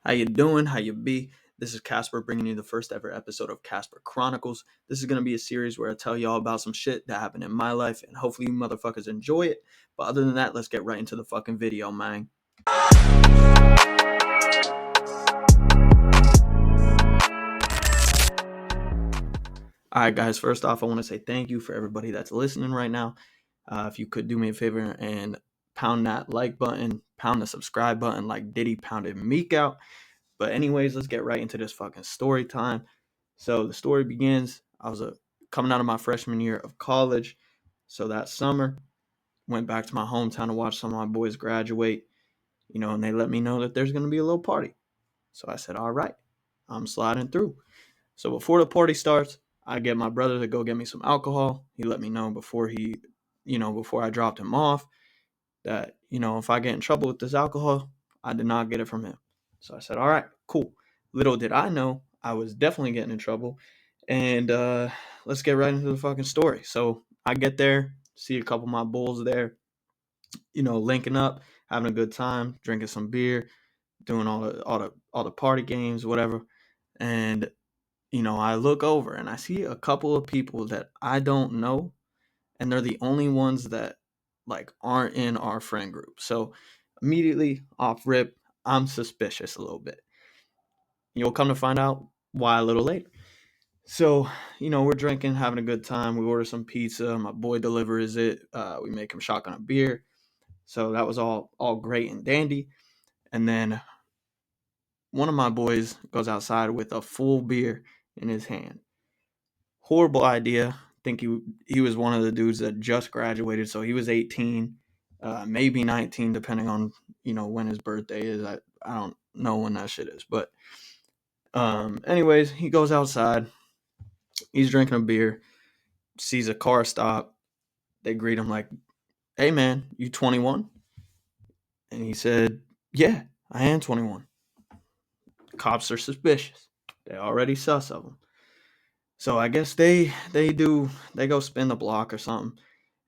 How you doing? How you be? This is Casper bringing you the first ever episode of Casper Chronicles. This is going to be a series where I tell y'all about some shit that happened in my life, and hopefully you motherfuckers enjoy it. But other than that, let's get right into the fucking video, man. Alright guys, first off, I want to say thank you for everybody that's listening right now. If you could do me a favor and pound that like button, pound the subscribe button like Diddy pounded Meek out. But anyways, let's get right into this fucking story time. So the story begins. I was coming out of my freshman year of college. So that summer, went back to my hometown to watch some of my boys graduate, and they let me know that there's going to be a little party. So I said, all right, I'm sliding through. So before the party starts, I get my brother to go get me some alcohol. He let me know before I dropped him off that, if I get in trouble with this alcohol, I did not get it from him. So I said, all right, cool. Little did I know, I was definitely getting in trouble. And let's get right into the fucking story. So I get there, see a couple of my bulls there, linking up, having a good time, drinking some beer, doing all the party games, whatever. And I look over and I see a couple of people that I don't know, and they're the only ones that aren't in our friend group. So immediately off rip, I'm suspicious a little bit. You'll come to find out why a little later. So, we're drinking, having a good time. We order some pizza. My boy delivers it. We make him shotgun a beer. So that was all great and dandy. And then one of my boys goes outside with a full beer in his hand. Horrible idea. Think he was one of the dudes that just graduated, so he was 18, maybe 19, depending on when his birthday is. I don't know when that shit is, but anyways, he goes outside. He's drinking a beer, sees a car stop. They greet him like, "Hey man, you 21?" And he said, "Yeah, I am 21." Cops are suspicious. They already sus of him. So I guess they go spin the block or something.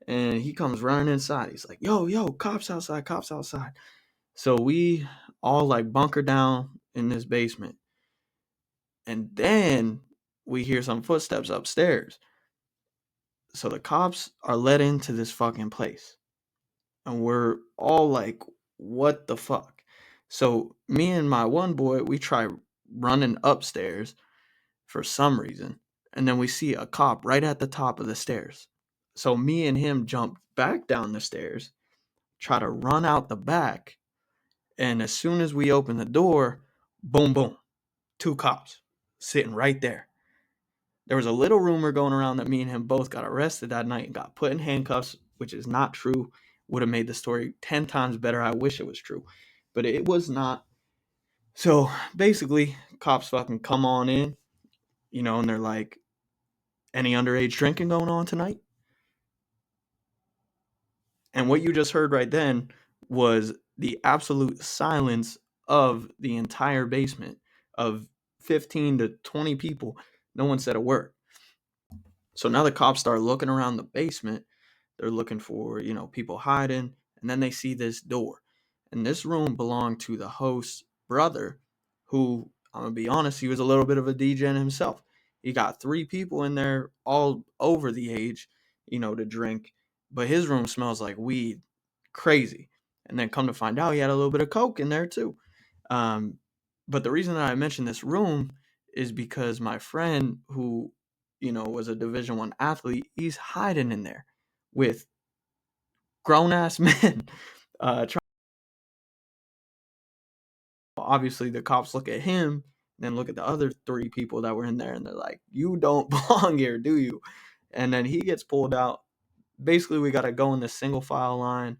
And he comes running inside. He's like, yo, cops outside, cops outside. So we all bunker down in this basement. And then we hear some footsteps upstairs. So the cops are let into this fucking place. And we're all like, what the fuck? So me and my one boy, we try running upstairs for some reason. And then we see a cop right at the top of the stairs. So me and him jump back down the stairs, try to run out the back, and as soon as we open the door, boom, boom, two cops sitting right there. There was a little rumor going around that me and him both got arrested that night and got put in handcuffs, which is not true. Would have made the story 10 times better. I wish it was true, but it was not. So basically, cops fucking come on in, and they're like, any underage drinking going on tonight? And what you just heard right then was the absolute silence of the entire basement of 15 to 20 people. No one said a word. So now the cops start looking around the basement. They're looking for, people hiding. And then they see this door. And this room belonged to the host's brother, who, I'm going to be honest, he was a little bit of a DJ himself. He got 3 people in there, all over the age, to drink. But his room smells like weed. Crazy. And then come to find out, he had a little bit of coke in there too. But the reason that I mentioned this room is because my friend, who was a Division 1 athlete, he's hiding in there with grown ass men. Obviously, the cops look at him, then look at the other 3 people that were in there, and they're like, "You don't belong here, do you?" And then he gets pulled out. Basically, we gotta go in this single file line.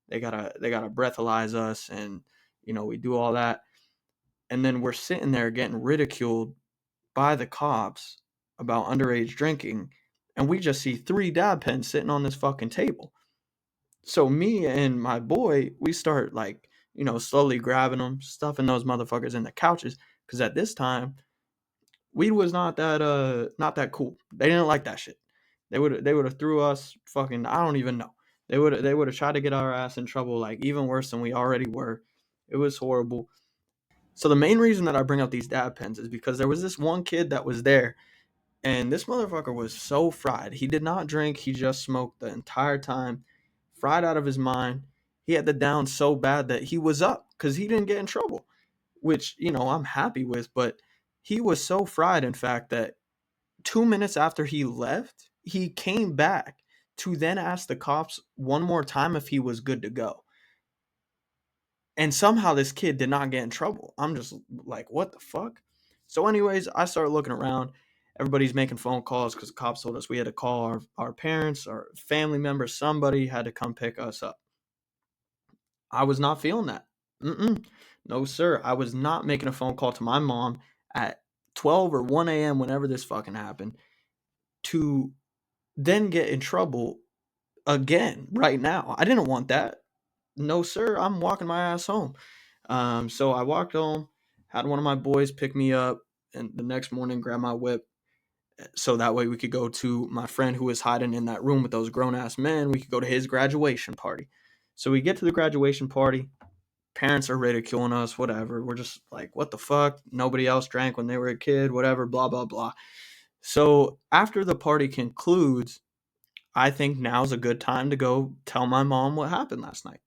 They gotta breathalyze us, and we do all that, and then we're sitting there getting ridiculed by the cops about underage drinking, and we just see 3 dab pens sitting on this fucking table. So me and my boy, we start slowly grabbing them, stuffing those motherfuckers in the couches, because at this time, weed was not that cool. They didn't like that shit. They would have threw us fucking, I don't even know. They would have tried to get our ass in trouble, like even worse than we already were. It was horrible. So the main reason that I bring up these dab pens is because there was this one kid that was there, and this motherfucker was so fried. He did not drink, he just smoked the entire time, fried out of his mind. He had the down so bad that he was up because he didn't get in trouble, which, I'm happy with, but he was so fried, in fact, that 2 minutes after he left, he came back to then ask the cops one more time if he was good to go. And somehow this kid did not get in trouble. I'm just like, what the fuck? So, anyways, I started looking around. Everybody's making phone calls because the cops told us we had to call our parents, our family members. Somebody had to come pick us up. I was not feeling that. No, sir. I was not making a phone call to my mom at 12 or 1 a.m., whenever this fucking happened, to then get in trouble again right now. I didn't want that. No, sir. I'm walking my ass home. So I walked home, had one of my boys pick me up, and the next morning grab my whip, so that way we could go to my friend who was hiding in that room with those grown ass men. We could go to his graduation party. So we get to the graduation party. Parents are ridiculing us, whatever. We're just like, what the fuck? Nobody else drank when they were a kid, whatever, blah, blah, blah. So after the party concludes, I think now's a good time to go tell my mom what happened last night.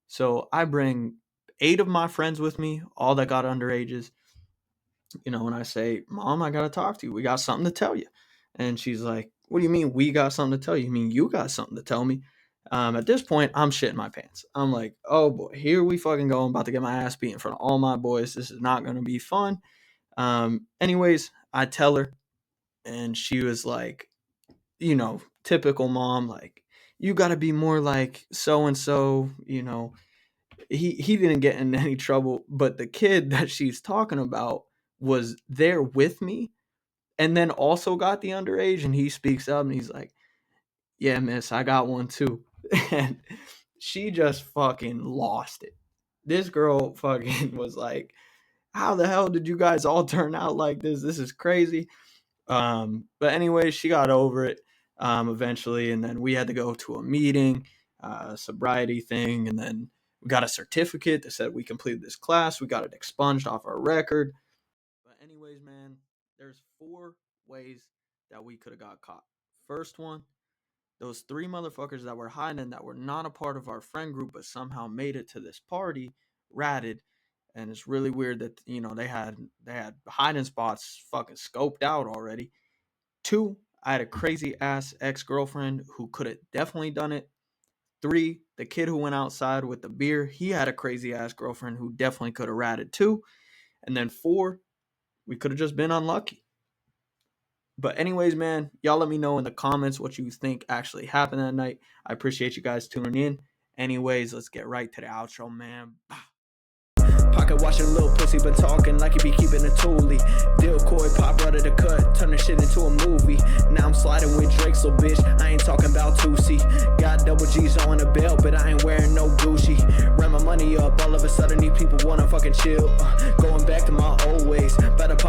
So I bring 8 of my friends with me, all that got underages, and I say, Mom, I got to talk to you. We got something to tell you. And she's like, what do you mean we got something to tell you? You mean you got something to tell me? At this point, I'm shitting my pants. I'm like, oh boy, here we fucking go. I'm about to get my ass beat in front of all my boys. This is not going to be fun. Anyways, I tell her, and she was like, typical mom, like, you got to be more like so and so. He didn't get in any trouble, but the kid that she's talking about was there with me and then also got the underage, and he speaks up and he's like, yeah, miss, I got one too. And she just fucking lost it. This girl fucking was like, how the hell did you guys all turn out like this? This is crazy. But anyway, she got over it eventually, and then we had to go to a meeting, sobriety thing, and then we got a certificate that said we completed this class. We got it expunged off our record. But anyways, man, there's 4 ways that we could have got caught. First one, those 3 motherfuckers that were hiding, that were not a part of our friend group, but somehow made it to this party, ratted. And it's really weird that they had hiding spots fucking scoped out already. 2, I had a crazy ass ex-girlfriend who could have definitely done it. 3, the kid who went outside with the beer, he had a crazy ass girlfriend who definitely could have ratted too. And then 4, we could have just been unlucky. But anyways, man, y'all let me know in the comments what you think actually happened that night. I appreciate you guys tuning in. Anyways, let's get right to the outro, man. Pocket watching little pussy, but talking like he be keeping a toolie. Deal Coy, pop right at the cut, turn the shit into a movie. Now I'm sliding with Drake, so bitch, I ain't talking about Tusi. Got double G's on a belt, but I ain't wearing no Gucci. Ran my money up, all of a sudden these people wanna fucking chill. Going back to my old ways, better pop